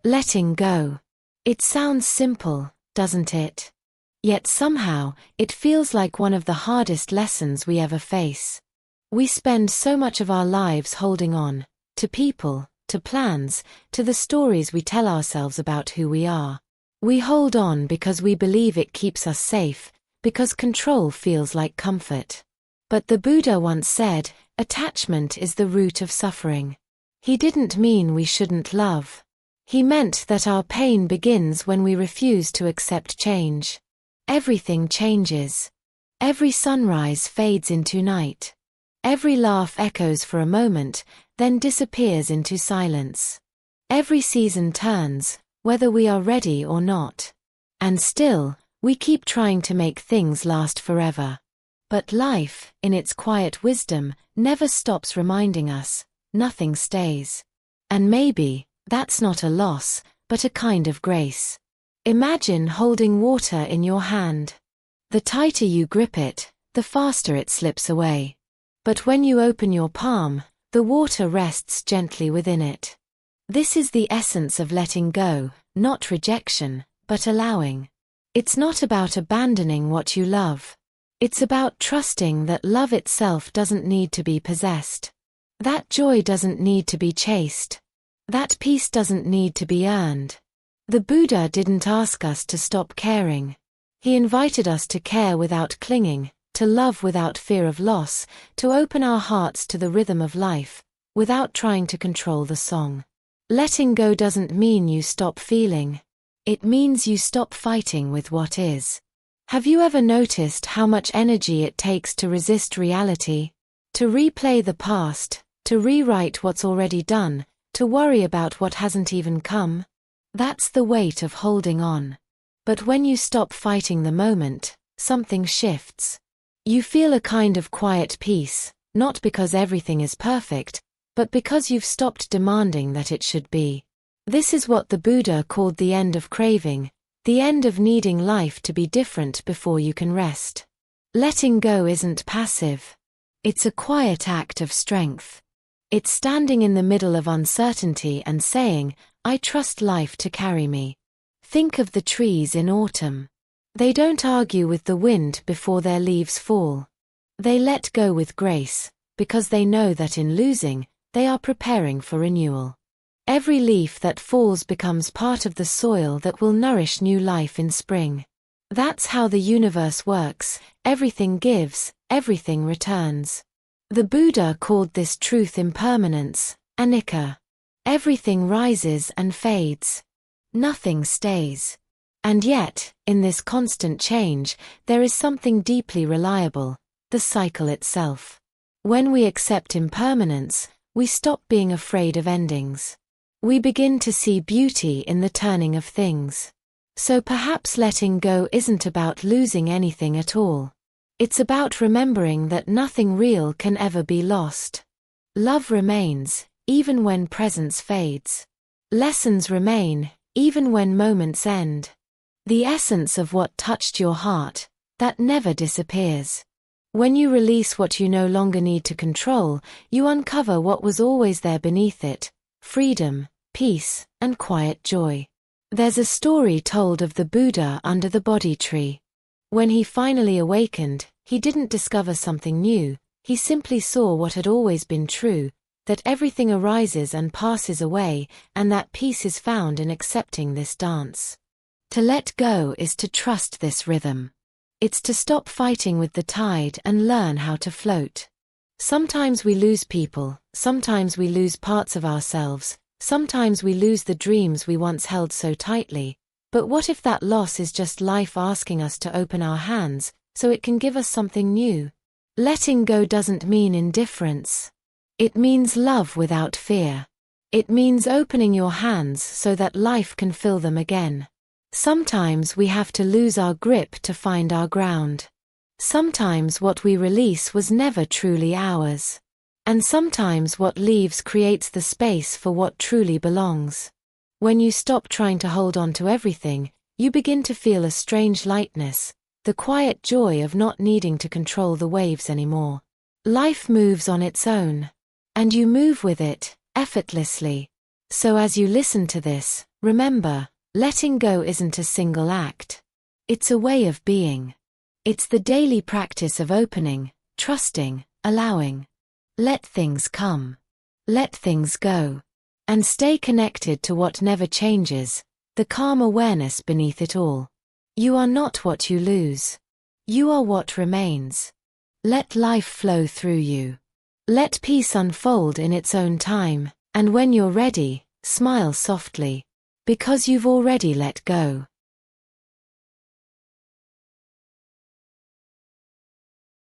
Letting go. It sounds simple, doesn't it? Yet somehow, it feels like one of the hardest lessons we ever face. We spend so much of our lives holding on, to people, to plans, to the stories we tell ourselves about who we are. We hold on because we believe it keeps us safe, because control feels like comfort. But the Buddha once said, attachment is the root of suffering. He didn't mean we shouldn't love. He meant that our pain begins when we refuse to accept change. Everything changes. Every sunrise fades into night. Every laugh echoes for a moment, then disappears into silence. Every season turns, whether we are ready or not. And still, we keep trying to make things last forever. But life, in its quiet wisdom, never stops reminding us, nothing stays. And maybe, that's not a loss, but a kind of grace. Imagine holding water in your hand. The tighter you grip it, the faster it slips away. But when you open your palm, the water rests gently within it. This is the essence of letting go, not rejection, but allowing. It's not about abandoning what you love. It's about trusting that love itself doesn't need to be possessed. That joy doesn't need to be chased. That peace doesn't need to be earned. The Buddha didn't ask us to stop caring. He invited us to care without clinging, to love without fear of loss, to open our hearts to the rhythm of life, without trying to control the song. Letting go doesn't mean you stop feeling. It means you stop fighting with what is. Have you ever noticed how much energy it takes to resist reality? To replay the past, to rewrite what's already done, to worry about what hasn't even come? That's the weight of holding on. But when you stop fighting the moment, something shifts. You feel a kind of quiet peace, not because everything is perfect, but because you've stopped demanding that it should be. This is what the Buddha called the end of craving, the end of needing life to be different before you can rest. Letting go isn't passive. It's a quiet act of strength. It's standing in the middle of uncertainty and saying, I trust life to carry me. Think of the trees in autumn. They don't argue with the wind before their leaves fall. They let go with grace, because they know that in losing, they are preparing for renewal. Every leaf that falls becomes part of the soil that will nourish new life in spring. That's how the universe works. Everything gives, everything returns. The Buddha called this truth impermanence, Anicca. Everything rises and fades. Nothing stays. And yet, in this constant change, there is something deeply reliable, the cycle itself. When we accept impermanence, we stop being afraid of endings. We begin to see beauty in the turning of things. So perhaps letting go isn't about losing anything at all. It's about remembering that nothing real can ever be lost. Love remains, even when presence fades. Lessons remain, even when moments end. The essence of what touched your heart, that never disappears. When you release what you no longer need to control, you uncover what was always there beneath it: freedom, peace, and quiet joy. There's a story told of the Buddha under the Bodhi tree. When he finally awakened, he didn't discover something new, he simply saw what had always been true, that everything arises and passes away, and that peace is found in accepting this dance. To let go is to trust this rhythm. It's to stop fighting with the tide and learn how to float. Sometimes we lose people, sometimes we lose parts of ourselves, sometimes we lose the dreams we once held so tightly. But what if that loss is just life asking us to open our hands, so it can give us something new? Letting go doesn't mean indifference. It means love without fear. It means opening your hands so that life can fill them again. Sometimes we have to lose our grip to find our ground. Sometimes what we release was never truly ours. And sometimes what leaves creates the space for what truly belongs. When you stop trying to hold on to everything, you begin to feel a strange lightness, the quiet joy of not needing to control the waves anymore. Life moves on its own. And you move with it, effortlessly. So as you listen to this, Remember, letting go isn't a single act. It's a way of being. It's the daily practice of opening, trusting, allowing. Let things come. Let things go. And stay connected to what never changes, the calm awareness beneath it all. You are not what you lose. You are what remains. Let life flow through you. Let peace unfold in its own time, and when you're ready, smile softly. Because you've already let go.